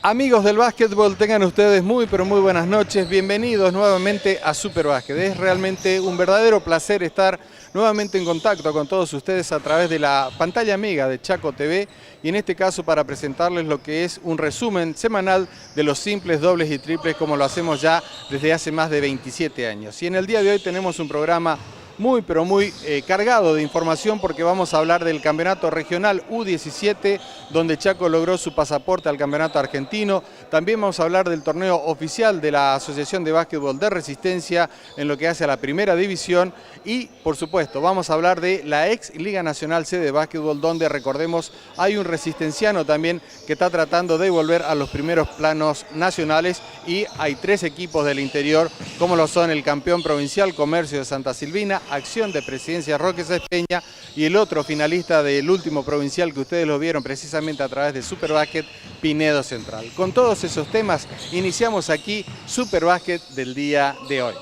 Amigos del básquetbol, tengan ustedes muy pero muy buenas noches. Bienvenidos nuevamente a Superbásquet. Es realmente un verdadero placer estar nuevamente en contacto con todos ustedes a través de la pantalla amiga de Chaco TV y en este caso para presentarles lo que es un resumen semanal de los simples, dobles y triples como lo hacemos ya desde hace más de 27 años. Y en el día de hoy tenemos un programa muy pero muy cargado de información porque vamos a hablar del campeonato regional U17 donde Chaco logró su pasaporte al campeonato argentino. También vamos a hablar del torneo oficial de la Asociación de Básquetbol de Resistencia en lo que hace a la primera división y por supuesto vamos a hablar de la ex Liga Nacional C de Básquetbol donde recordemos hay un resistenciano también que está tratando de volver a los primeros planos nacionales y hay 3 equipos del interior como lo son el campeón provincial Comercio de Santa Silvina, Acción de Presidencia Roque Sáenz Peña y el otro finalista del último provincial que ustedes lo vieron precisamente a través de Superbásquet, Pinedo Central. Con todos esos temas iniciamos aquí Superbásquet del día de hoy.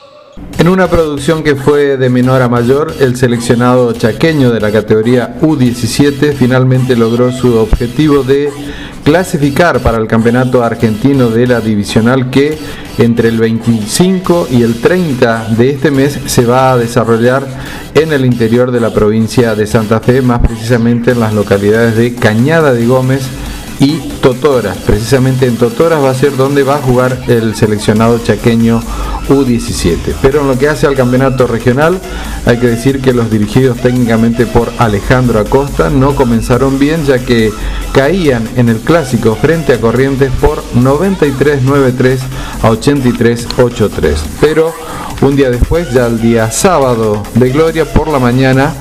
En una producción que fue de menor a mayor, el seleccionado chaqueño de la categoría U17 finalmente logró su objetivo de clasificar para el campeonato argentino de la divisional que entre el 25 y el 30 de este mes se va a desarrollar en el interior de la provincia de Santa Fe, más precisamente en las localidades de Cañada de Gómez y Totoras. Precisamente en Totoras va a ser donde va a jugar el seleccionado chaqueño U17. Pero en lo que hace al campeonato regional, hay que decir que los dirigidos técnicamente por Alejandro Acosta no comenzaron bien, ya que caían en el clásico frente a Corrientes por 93-93 a 83-83. Pero un día después, ya el día sábado de gloria por la mañana,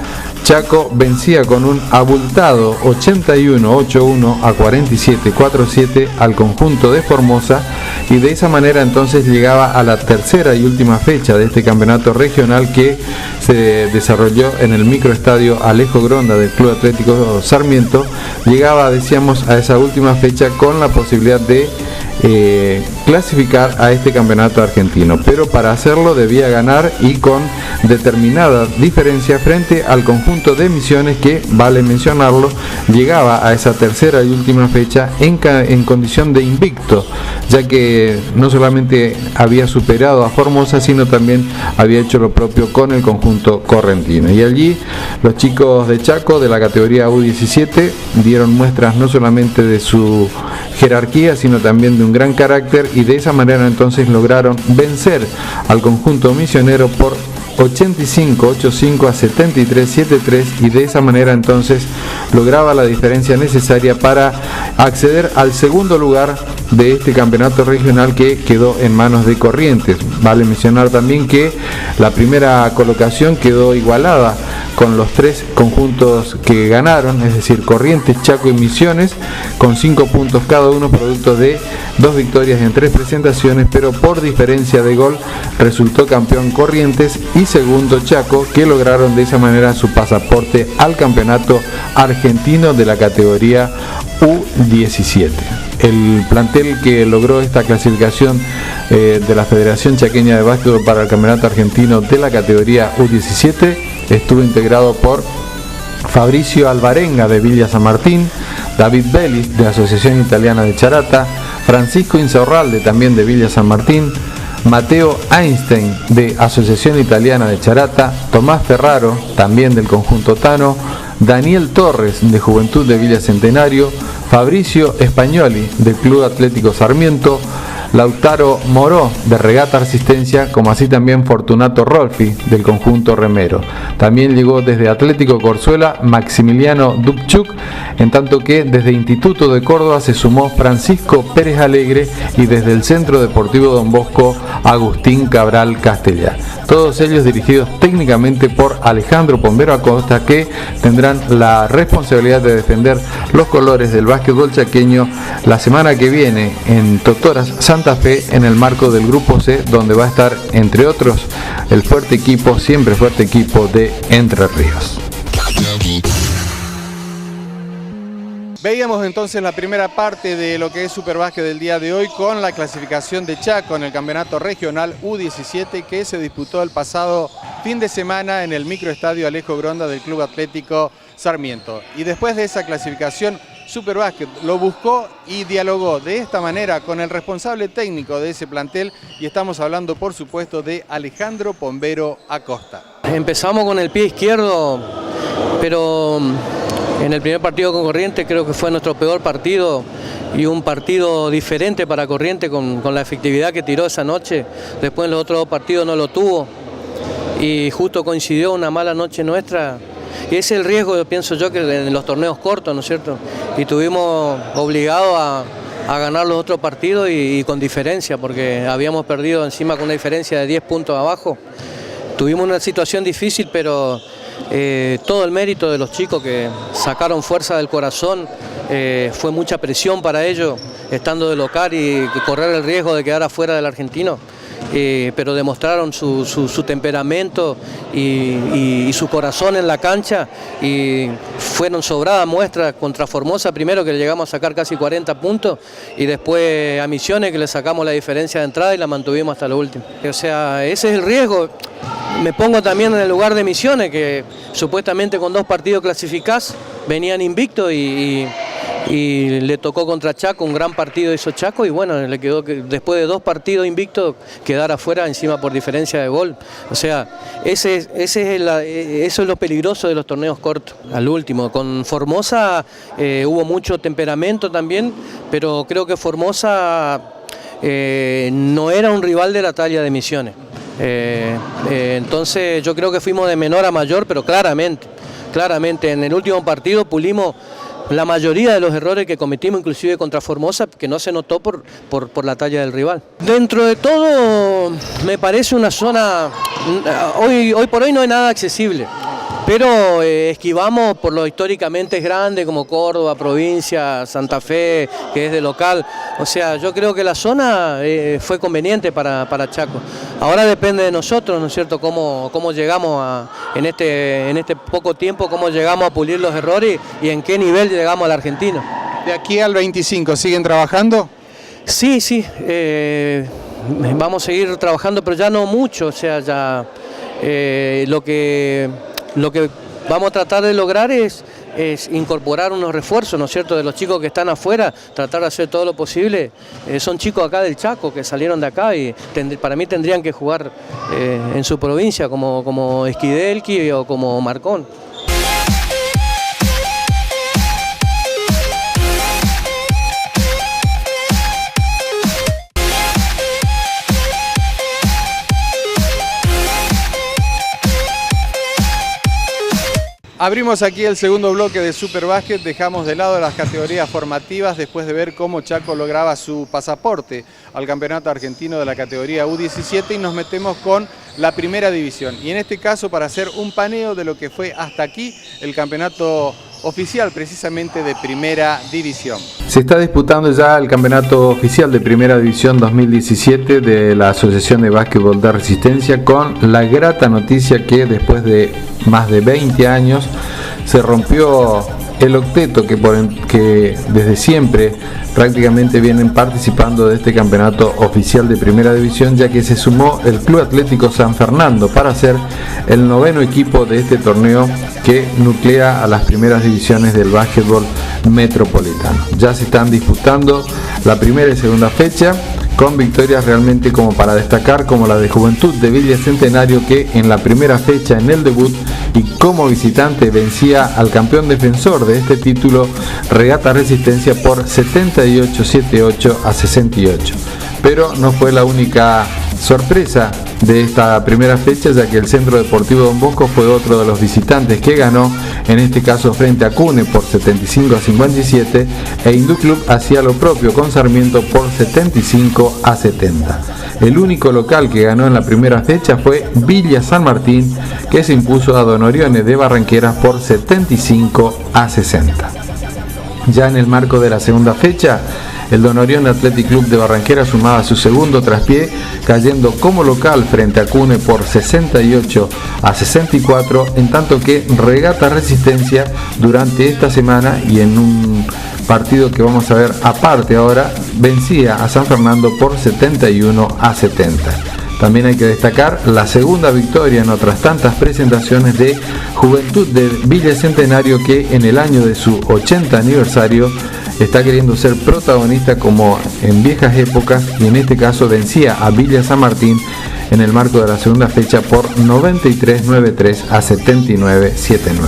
Chaco vencía con un abultado 81-81 a 47-47 al conjunto de Formosa y de esa manera entonces llegaba a la tercera y última fecha de este campeonato regional que se desarrolló en el microestadio Alejo Gronda del Club Atlético Sarmiento. Llegaba, decíamos, a esa última fecha con la posibilidad de clasificar a este campeonato argentino, pero para hacerlo debía ganar y con determinada diferencia frente al conjunto de Misiones que, vale mencionarlo, llegaba a esa tercera y última fecha en condición de invicto, ya que no solamente había superado a Formosa, sino también había hecho lo propio con el conjunto correntino. Y allí los chicos de Chaco de la categoría U17 dieron muestras no solamente de su jerarquía, sino también de un gran carácter y de esa manera entonces lograron vencer al conjunto misionero por 85-85 a 73-73 y de esa manera entonces lograba la diferencia necesaria para acceder al segundo lugar de este campeonato regional que quedó en manos de Corrientes. Vale mencionar también que la primera colocación quedó igualada con los 3 conjuntos que ganaron, es decir, Corrientes, Chaco y Misiones, con 5 puntos cada uno, producto de 2 victorias en 3 presentaciones, pero por diferencia de gol resultó campeón Corrientes y segundo Chaco, que lograron de esa manera su pasaporte al campeonato argentino de la categoría U17. El plantel que logró esta clasificación de la Federación Chaqueña de Básquetbol para el campeonato argentino de la categoría U17 estuvo integrado por Fabricio Alvarenga de Villa San Martín, David Belli de Asociación Italiana de Charata, Francisco Insaurralde también de Villa San Martín, Mateo Einstein de Asociación Italiana de Charata, Tomás Ferraro también del conjunto Tano, Daniel Torres de Juventud de Villa Centenario, Fabricio Espagnoli del Club Atlético Sarmiento, Lautaro Moró de Regata Resistencia, como así también Fortunato Rolfi del conjunto remero. También llegó desde Atlético Corzuela Maximiliano Dubchuk, en tanto que desde Instituto de Córdoba se sumó Francisco Pérez Alegre y desde el Centro Deportivo Don Bosco Agustín Cabral Castellá. Todos ellos dirigidos técnicamente por Alejandro Pombero Acosta, que tendrán la responsabilidad de defender los colores del básquetbol chaqueño la semana que viene en Totoras, Santa Fe, en el marco del Grupo C, donde va a estar, entre otros, el fuerte equipo, siempre fuerte equipo de Entre Ríos. Veíamos entonces la primera parte de lo que es Superbásquet del día de hoy con la clasificación de Chaco en el campeonato regional U17 que se disputó el pasado fin de semana en el microestadio Alejo Gronda del Club Atlético Sarmiento. Y después de esa clasificación Superbásquet lo buscó y dialogó de esta manera con el responsable técnico de ese plantel y estamos hablando por supuesto de Alejandro Pombero Acosta. Empezamos con el pie izquierdo, pero en el primer partido con Corrientes creo que fue nuestro peor partido y un partido diferente para Corrientes con la efectividad que tiró esa noche. Después en los otros dos partidos no lo tuvo y justo coincidió una mala noche nuestra. Y ese es el riesgo, pienso yo, que en los torneos cortos, ¿no es cierto? Y tuvimos obligados a ganar los otros partidos y con diferencia, porque habíamos perdido encima con una diferencia de 10 puntos abajo. Tuvimos una situación difícil, pero todo el mérito de los chicos que sacaron fuerza del corazón, fue mucha presión para ellos, estando de local y correr el riesgo de quedar afuera del argentino. Pero demostraron su temperamento y su corazón en la cancha y fueron sobradas muestras contra Formosa primero, que le llegamos a sacar casi 40 puntos, y después a Misiones, que le sacamos la diferencia de entrada y la mantuvimos hasta lo último. O sea, ese es el riesgo. Me pongo también en el lugar de Misiones, que supuestamente con 2 partidos clasificás, venían invictos y le tocó contra Chaco, un gran partido hizo Chaco y bueno, le quedó que después de 2 partidos invictos quedar afuera encima por diferencia de gol. O sea, eso es lo peligroso de los torneos cortos. Al último, con Formosa hubo mucho temperamento también, pero creo que Formosa no era un rival de la talla de Misiones. Entonces yo creo que fuimos de menor a mayor, pero claramente en el último partido pulimos la mayoría de los errores que cometimos, inclusive contra Formosa, que no se notó por la talla del rival. Dentro de todo, me parece una zona, hoy por hoy no hay nada accesible, pero esquivamos por lo históricamente grande como Córdoba, provincia, Santa Fe, que es de local. O sea, yo creo que la zona fue conveniente para Chaco. Ahora depende de nosotros, ¿no es cierto?, cómo llegamos en este poco tiempo, cómo llegamos a pulir los errores y en qué nivel llegamos al argentino. ¿De aquí al 25 siguen trabajando? Sí, vamos a seguir trabajando, pero ya no mucho. O sea, ya lo que vamos a tratar de lograr es incorporar unos refuerzos, ¿no es cierto?, de los chicos que están afuera, tratar de hacer todo lo posible. Son chicos acá del Chaco que salieron de acá y para mí tendrían que jugar en su provincia, como Esquidelqui o como Marcón. Abrimos aquí el segundo bloque de Superbásquet, dejamos de lado las categorías formativas después de ver cómo Chaco lograba su pasaporte al campeonato argentino de la categoría U17 y nos metemos con la primera división. Y en este caso para hacer un paneo de lo que fue hasta aquí el campeonato oficial precisamente de primera división. Se está disputando ya el campeonato oficial de primera división 2017 de la Asociación de Básquetbol de Resistencia, con la grata noticia que después de más de 20 años se rompió el octeto que desde siempre prácticamente vienen participando de este campeonato oficial de primera división, ya que se sumó el Club Atlético San Fernando para ser el 9º equipo de este torneo que nuclea a las primeras divisiones del básquetbol metropolitano. Ya se están disputando la primera y segunda fecha, con victorias realmente como para destacar, como la de Juventud de Villa Centenario, que en la primera fecha en el debut y como visitante vencía al campeón defensor de este título, Regata Resistencia, por 78-78 a 68. Pero no fue la única sorpresa de esta primera fecha, ya que el Centro Deportivo Don Bosco fue otro de los visitantes que ganó, en este caso frente a Cune por 75 a 57, e Induclub hacía lo propio con Sarmiento por 75 a 70. El único local que ganó en la primera fecha fue Villa San Martín, que se impuso a Don Orione de Barranqueras por 75 a 60. Ya en el marco de la segunda fecha, el Don Orione Athletic Club de Barranquera sumaba su segundo traspié, cayendo como local frente a Cune por 68 a 64, en tanto que Regata Resistencia durante esta semana y en un partido que vamos a ver aparte ahora, vencía a San Fernando por 71 a 70. También hay que destacar la segunda victoria en otras tantas presentaciones de Juventud de Villa Centenario, que en el año de su 80 aniversario está queriendo ser protagonista como en viejas épocas, y en este caso vencía a Villa San Martín en el marco de la segunda fecha por 93-93 a 79-79.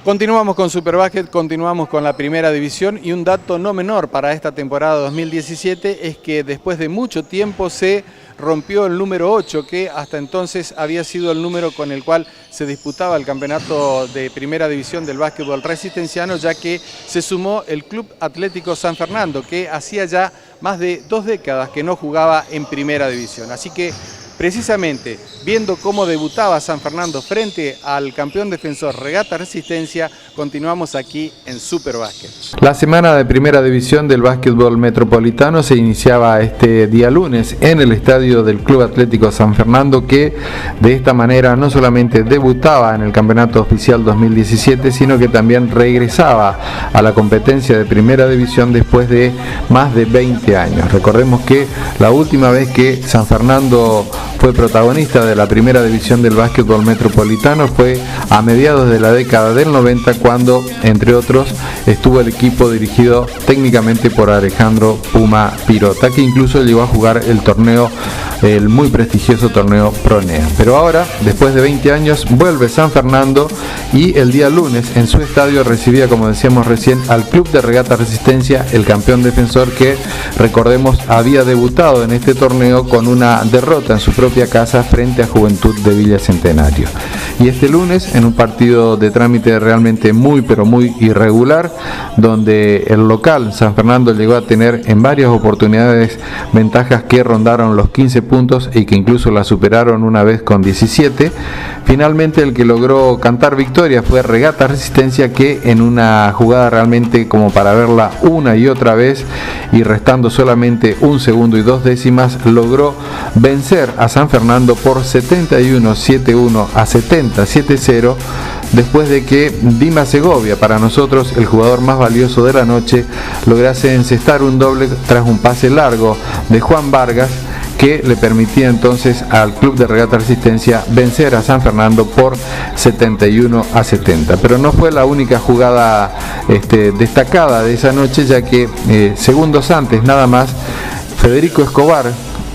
Continuamos con Superbásquet, continuamos con la primera división, y un dato no menor para esta temporada 2017 es que después de mucho tiempo se rompió el número 8, que hasta entonces había sido el número con el cual se disputaba el campeonato de primera división del básquetbol resistenciano, ya que se sumó el Club Atlético San Fernando, que hacía ya más de 2 décadas que no jugaba en primera división. Así que precisamente viendo cómo debutaba San Fernando frente al campeón defensor Regata Resistencia, continuamos aquí en Superbásquet. La semana de primera división del básquetbol metropolitano se iniciaba este día lunes en el estadio del Club Atlético San Fernando, que de esta manera no solamente debutaba en el campeonato oficial 2017, sino que también regresaba a la competencia de primera división después de más de 20 años. Recordemos que la última vez que San Fernando fue protagonista de la primera división del básquetbol metropolitano fue a mediados de la década del 90, cuando, entre otros, estuvo el equipo dirigido técnicamente por Alejandro Puma Pirota, que incluso llegó a jugar el muy prestigioso torneo Pronea. Pero ahora, después de 20 años, vuelve San Fernando, y el día lunes en su estadio recibía, como decíamos recién, al Club de Regata Resistencia, el campeón defensor que, recordemos, había debutado en este torneo con una derrota en su propia casa frente a Juventud de Villa Centenario. Y este lunes, en un partido de trámite realmente muy pero muy irregular, donde el local San Fernando llegó a tener en varias oportunidades ventajas que rondaron los 15 puntos y que incluso la superaron una vez con 17, finalmente el que logró cantar victoria fue Regata Resistencia, que en una jugada realmente como para verla una y otra vez, y restando solamente 1 segundo y 2 décimas, logró vencer a San Fernando por 71-71 a 70-70, después de que Dima Segovia, para nosotros el jugador más valioso de la noche, lograse encestar un doble tras un pase largo de Juan Vargas, que le permitía entonces al Club de Regata Resistencia vencer a San Fernando por 71-70. Pero no fue la única jugada destacada de esa noche, ya que segundos antes nada más, Federico Escobar,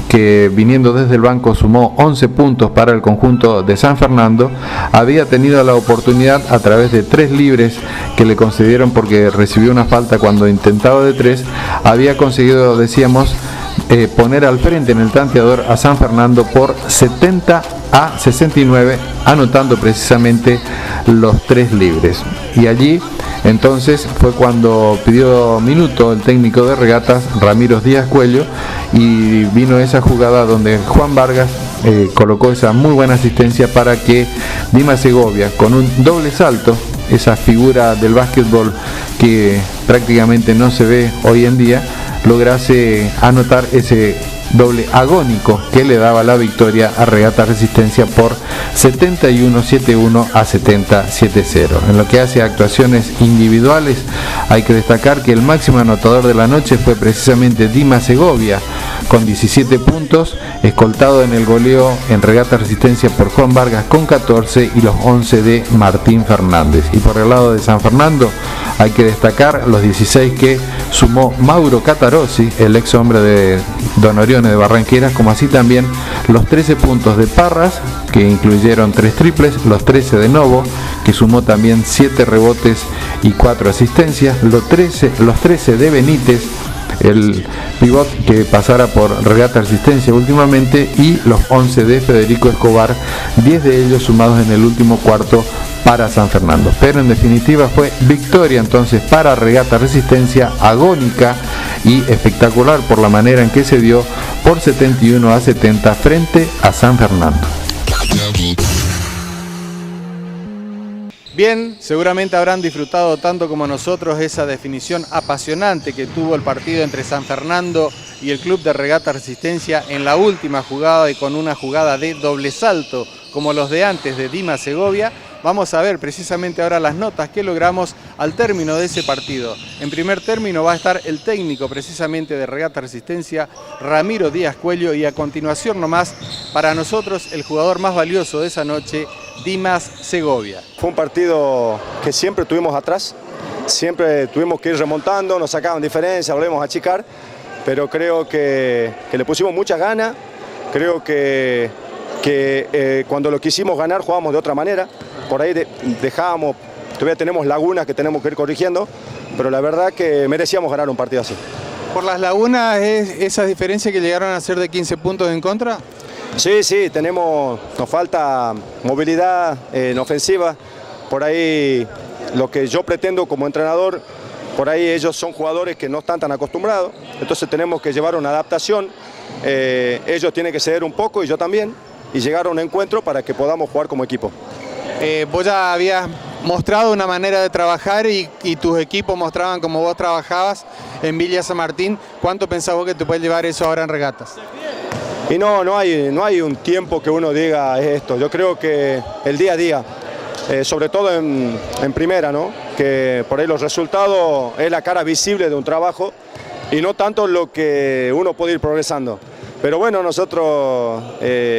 que viniendo desde el banco sumó 11 puntos para el conjunto de San Fernando, había tenido la oportunidad, a través de 3 libres que le concedieron porque recibió una falta cuando intentaba de 3, había conseguido, decíamos, poner al frente en el tanteador a San Fernando por 70-69, anotando precisamente los 3 libres. Y allí entonces fue cuando pidió minuto el técnico de regatas, Ramiro Díaz Cuello, y vino esa jugada donde Juan Vargas colocó esa muy buena asistencia para que Dima Segovia, con un doble salto, esa figura del básquetbol que prácticamente no se ve hoy en día, lograse anotar ese doble agónico que le daba la victoria a Regata Resistencia por 71-71 a 70-70. En lo que hace a actuaciones individuales, hay que destacar que el máximo anotador de la noche fue precisamente Dima Segovia, con 17 puntos, escoltado en el goleo en Regata Resistencia por Juan Vargas con 14 y los 11 de Martín Fernández. Y por el lado de San Fernando hay que destacar los 16 que sumó Mauro Catarossi, el ex hombre de Don Orione de Barranqueras, como así también los 13 puntos de Parras, que incluyeron 3 triples, los 13 de Novo, que sumó también 7 rebotes y 4 asistencias, los 13 de Benítez, el pivot que pasara por Regata Resistencia últimamente, y los 11 de Federico Escobar, 10 de ellos sumados en el último cuarto para San Fernando. Pero en definitiva fue victoria entonces para Regata Resistencia, agónica y espectacular por la manera en que se dio, por 71-70 frente a San Fernando. Bien, seguramente habrán disfrutado tanto como nosotros esa definición apasionante que tuvo el partido entre San Fernando y el Club de Regata Resistencia en la última jugada, y con una jugada de doble salto como los de antes de Dima Segovia. Vamos a ver precisamente ahora las notas que logramos al término de ese partido. En primer término va a estar el técnico precisamente de Regatas Resistencia, Ramiro Díaz Cuello, y a continuación nomás, para nosotros, el jugador más valioso de esa noche, Dimas Segovia. Fue un partido que siempre estuvimos atrás, siempre tuvimos que ir remontando, nos sacaban diferencias, volvemos a achicar, pero creo que le pusimos muchas ganas, creo que cuando lo quisimos ganar jugábamos de otra manera, por ahí dejábamos, todavía tenemos lagunas que tenemos que ir corrigiendo, pero la verdad que merecíamos ganar un partido así. ¿Por las lagunas es esa diferencia que llegaron a ser de 15 puntos en contra? Sí, nos falta movilidad en ofensiva, por ahí lo que yo pretendo como entrenador, por ahí ellos son jugadores que no están tan acostumbrados, entonces tenemos que llevar una adaptación, ellos tienen que ceder un poco y yo también, y llegar a un encuentro para que podamos jugar como equipo. Vos ya habías mostrado una manera de trabajar y tus equipos mostraban cómo vos trabajabas en Villa San Martín. ¿Cuánto pensás vos que te puede llevar eso ahora en Regatas? Y no hay un tiempo que uno diga es esto. Yo creo que el día a día, sobre todo en primera, ¿no? Que por ahí los resultados es la cara visible de un trabajo y no tanto lo que uno puede ir progresando. Pero bueno, nosotros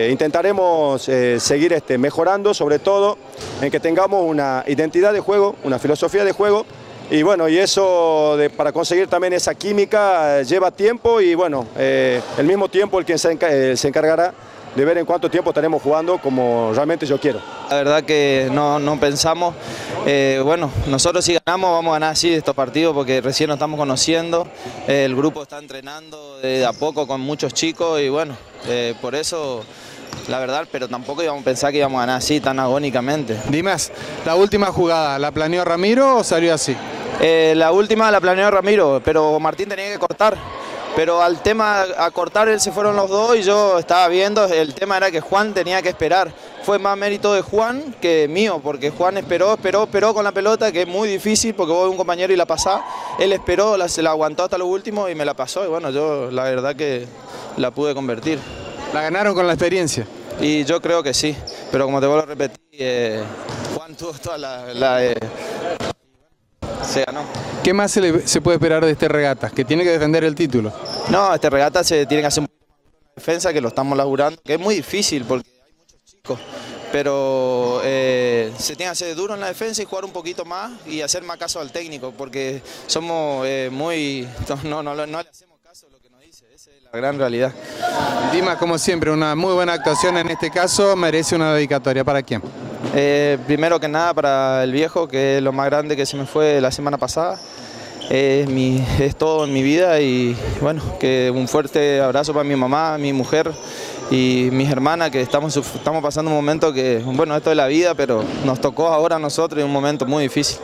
intentaremos seguir mejorando, sobre todo en que tengamos una identidad de juego, una filosofía de juego, y bueno, y eso para conseguir también esa química lleva tiempo y bueno, el mismo tiempo el que se encargará de ver en cuánto tiempo estaremos jugando como realmente yo quiero. La verdad que no pensamos, bueno, nosotros si ganamos vamos a ganar así estos partidos porque recién nos estamos conociendo, el grupo está entrenando de a poco con muchos chicos y bueno, por eso la verdad, pero tampoco íbamos a pensar que íbamos a ganar así tan agónicamente. Dimas, ¿la última jugada la planeó Ramiro o salió así? La última la planeó Ramiro, pero Martín tenía que cortar. Pero al tema, a cortar él se fueron los dos y yo estaba viendo, el tema era que Juan tenía que esperar. Fue más mérito de Juan que mío, porque Juan esperó con la pelota, que es muy difícil porque vos un compañero y la pasás. Él esperó, se la aguantó hasta lo último y me la pasó y bueno, yo la verdad que la pude convertir. ¿La ganaron con la experiencia? Y yo creo que sí, pero como te vuelvo a repetir, Juan tuvo toda se ganó. ¿Qué más se puede esperar de Regatas? Que tiene que defender el título. No, Regatas se tiene que hacer un poco más de defensa, que lo estamos laburando, que es muy difícil porque hay muchos chicos, pero se tiene que hacer duro en la defensa y jugar un poquito más y hacer más caso al técnico, porque somos no le hacemos caso a lo que nos dice, esa es la gran realidad. Dimas, como siempre, una muy buena actuación en este caso, merece una dedicatoria. ¿Para quién? Primero que nada para el viejo, que es lo más grande que se me fue la semana pasada. Es todo en mi vida y bueno, que un fuerte abrazo para mi mamá, mi mujer y mis hermanas, que estamos pasando un momento que, bueno, esto es la vida, pero nos tocó ahora a nosotros en un momento muy difícil.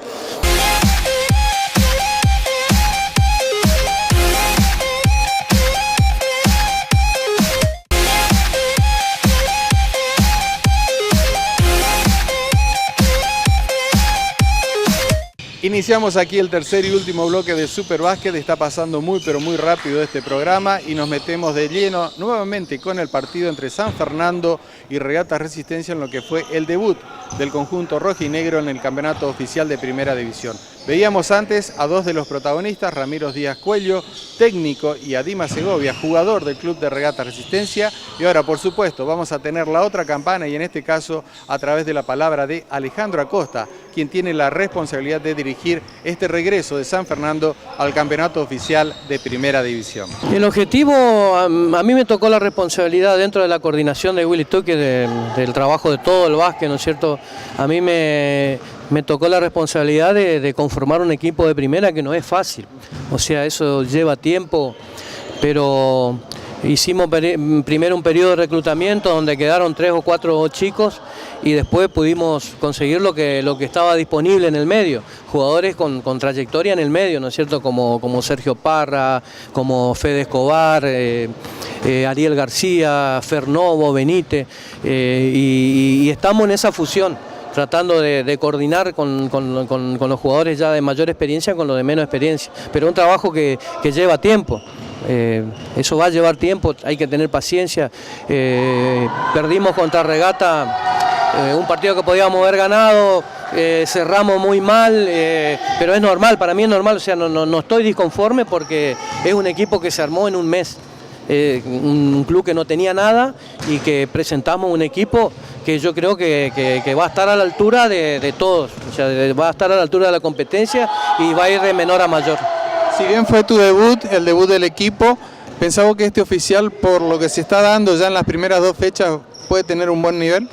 Iniciamos aquí el tercer y último bloque de Superbásquet. Está pasando muy pero muy rápido este programa y nos metemos de lleno nuevamente con el partido entre San Fernando y Regatas Resistencia en lo que fue el debut del conjunto rojinegro en el campeonato oficial de Primera División. Veíamos antes a dos de los protagonistas, Ramiro Díaz Cuello, técnico, y a Dimas Segovia, jugador del club de Regatas Resistencia. Y ahora, por supuesto, vamos a tener la otra campana y en este caso a través de la palabra de Alejandro Acosta, quien tiene la responsabilidad de dirigir este regreso de San Fernando al campeonato oficial de Primera División. El objetivo, a mí me tocó la responsabilidad dentro de la coordinación de Willy Tuque del trabajo de todo el básquet, ¿no es cierto? A mí me tocó la responsabilidad de conformar un equipo de primera que no es fácil, o sea, eso lleva tiempo, pero hicimos primero un periodo de reclutamiento donde quedaron 3 o 4 chicos y después pudimos conseguir lo que estaba disponible en el medio, jugadores con trayectoria en el medio, ¿no es cierto? Como Sergio Parra, como Fede Escobar, Ariel García, Fernovo, Benítez, y estamos en esa fusión, tratando de coordinar con los jugadores ya de mayor experiencia con los de menos experiencia, pero un trabajo que lleva tiempo. Eso va a llevar tiempo, hay que tener paciencia. Perdimos contra Regata un partido que podíamos haber ganado, cerramos muy mal, pero es normal, para mí es normal, o sea, no estoy disconforme porque es un equipo que se armó en un mes. Un club que no tenía nada y que presentamos un equipo que yo creo que va a estar a la altura de todos, o sea, va a estar a la altura de la competencia y va a ir de menor a mayor. Si bien fue tu debut, el debut del equipo, ¿pensaba que este oficial, por lo que se está dando ya en las primeras 2 fechas, puede tener un buen nivel?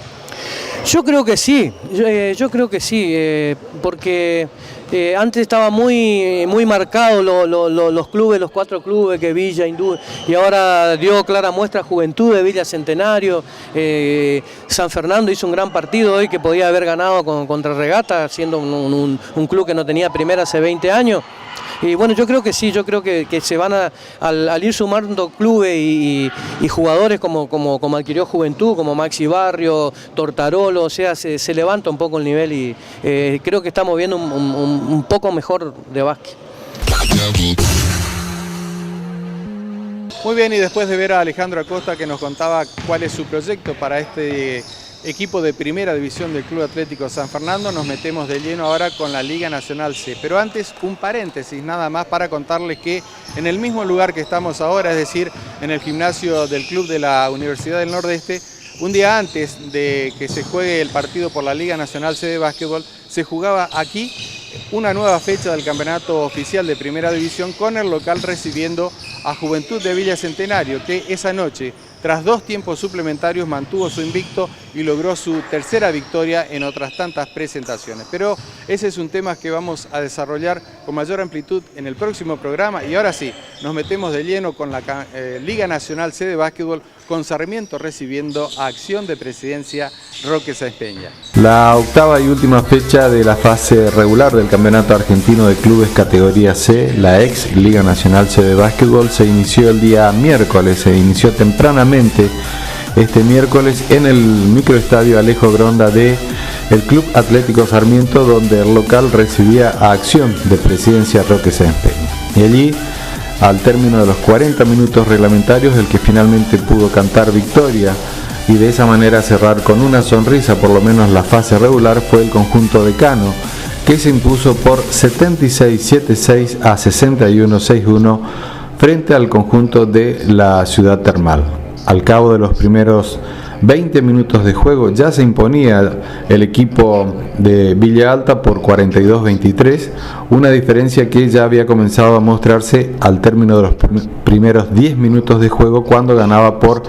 Yo creo que sí, yo creo que sí, porque antes estaba muy marcado los clubes, los 4 clubes que Villa, Hindú, y ahora dio clara muestra Juventud de Villa Centenario. San Fernando hizo un gran partido hoy que podía haber ganado contra Regata, siendo un club que no tenía primera hace 20 años. Y bueno, yo creo que sí, yo creo que se van al ir sumando clubes y jugadores como adquirió Juventud, como Maxi Barrio, Tortarolo, o sea, se levanta un poco el nivel y creo que estamos viendo un poco mejor de básquet. Muy bien, y después de ver a Alejandro Acosta que nos contaba cuál es su proyecto para este equipo de primera división del Club Atlético San Fernando, nos metemos de lleno ahora con la Liga Nacional C. Pero antes, un paréntesis nada más para contarles que en el mismo lugar que estamos ahora, es decir, en el gimnasio del Club de la Universidad del Nordeste, un día antes de que se juegue el partido por la Liga Nacional C de básquetbol, se jugaba aquí una nueva fecha del campeonato oficial de primera división con el local recibiendo a Juventud de Villa Centenario, que esa noche, tras 2 tiempos suplementarios, mantuvo su invicto y logró su tercera victoria en otras tantas presentaciones. Pero ese es un tema que vamos a desarrollar con mayor amplitud en el próximo programa. Y ahora sí, nos metemos de lleno con la Liga Nacional C de básquetbol, con Sarmiento recibiendo a Acción de Presidencia Roque Sáenz Peña. La octava y última fecha de la fase regular del Campeonato Argentino de Clubes Categoría C, la ex Liga Nacional C de básquetbol, se inició el día miércoles, se inició tempranamente este miércoles en el microestadio Alejo Gronda de el Club Atlético Sarmiento, donde el local recibía a Acción de Presidencia Roque Sáenz Peña. Y allí, al término de los 40 minutos reglamentarios, el que finalmente pudo cantar victoria y de esa manera cerrar con una sonrisa por lo menos la fase regular fue el conjunto decano, que se impuso por 76-76 a 61-61 frente al conjunto de la Ciudad Termal. Al cabo de los primeros 20 minutos de juego ya se imponía el equipo de Villa Alta por 42-23, una diferencia que ya había comenzado a mostrarse al término de los primeros 10 minutos de juego, cuando ganaba por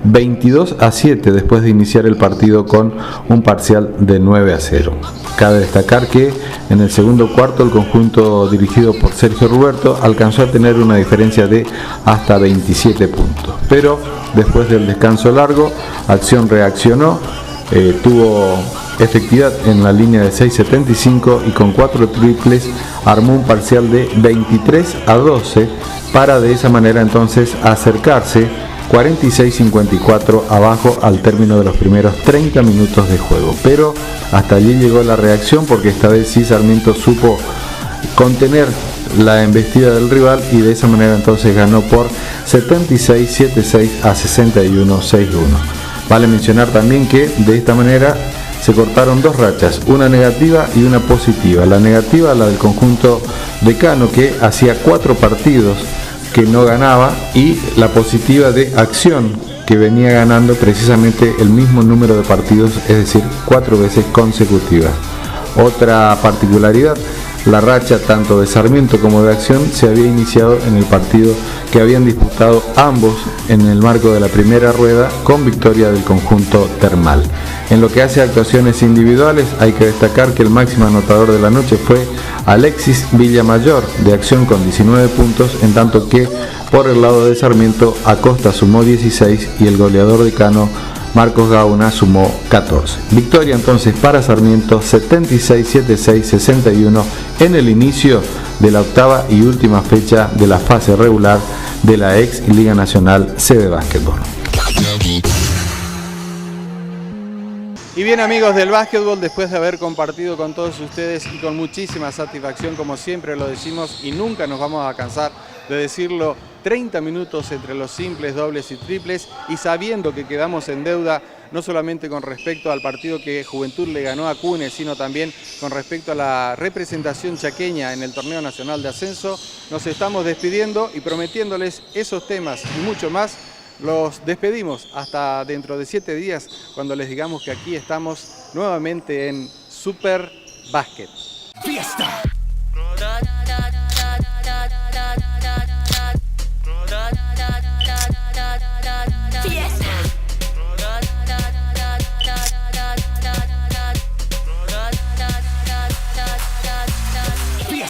22-7 después de iniciar el partido con un parcial de 9-0. Cabe destacar que en el segundo cuarto el conjunto dirigido por Sergio Ruberto alcanzó a tener una diferencia de hasta 27 puntos, pero después del descanso largo, Acción reaccionó, tuvo efectividad en la línea de 6.75 y con 4 triples armó un parcial de 23-12 para de esa manera entonces acercarse 46-54 abajo al término de los primeros 30 minutos de juego. Pero hasta allí llegó la reacción, porque esta vez sí Sarmiento supo contener la embestida del rival y de esa manera entonces ganó por 76-76 a 61-61. Vale mencionar también que de esta manera se cortaron 2 rachas, una negativa y una positiva. La negativa, la del conjunto decano, que hacía 4 partidos que no ganaba, y la positiva de Acción, que venía ganando precisamente el mismo número de partidos, es decir, 4 veces consecutivas. Otra particularidad: la racha tanto de Sarmiento como de Acción se había iniciado en el partido que habían disputado ambos en el marco de la primera rueda, con victoria del conjunto termal. En lo que hace a actuaciones individuales, hay que destacar que el máximo anotador de la noche fue Alexis Villamayor de Acción con 19 puntos, en tanto que por el lado de Sarmiento Acosta sumó 16 y el goleador decano Marcos Gauna sumó 14. Victoria entonces para Sarmiento 76-76-61 en el inicio de la octava y última fecha de la fase regular de la ex Liga Nacional C de básquetbol. Y bien, amigos del básquetbol, después de haber compartido con todos ustedes y con muchísima satisfacción, como siempre lo decimos y nunca nos vamos a cansar de decirlo, 30 minutos entre los simples, dobles y triples, y sabiendo que quedamos en deuda no solamente con respecto al partido que Juventud le ganó a Cunes, sino también con respecto a la representación chaqueña en el Torneo Nacional de Ascenso. Nos estamos despidiendo y prometiéndoles esos temas y mucho más. Los despedimos hasta dentro de 7 días, cuando les digamos que aquí estamos nuevamente en Super Básquet. Fiesta.